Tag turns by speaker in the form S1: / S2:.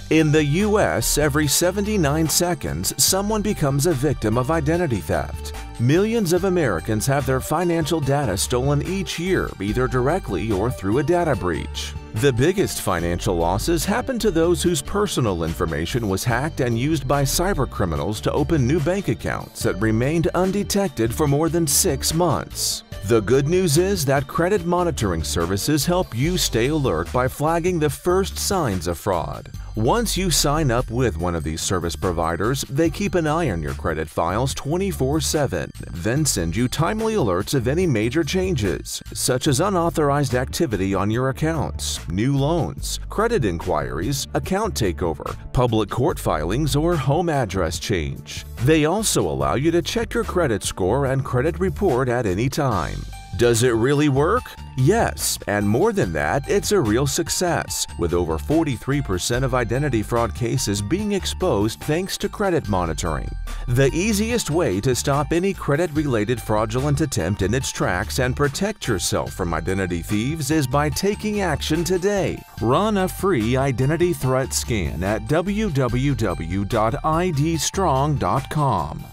S1: In the U.S., every 79 seconds, someone becomes a victim of identity theft. Millions of Americans have their financial data stolen each year, either directly or through a data breach. The biggest financial losses happen to those whose personal information was hacked and used by cybercriminals to open new bank accounts that remained undetected for more than 6 months. The good news is that credit monitoring services help you stay alert by flagging the first signs of fraud. Once you sign up with one of these service providers, they keep an eye on your credit files 24/7, then send you timely alerts of any major changes, such as unauthorized activity on your accounts, new loans, credit inquiries, account takeover, public court filings, or home address change. They also allow you to check your credit score and credit report at any time. Does it really work? Yes, and more than that, it's a real success, with over 43% of identity fraud cases being exposed thanks to credit monitoring. The easiest way to stop any credit-related fraudulent attempt in its tracks and protect yourself from identity thieves is by taking action today. Run a free identity threat scan at www.idstrong.com.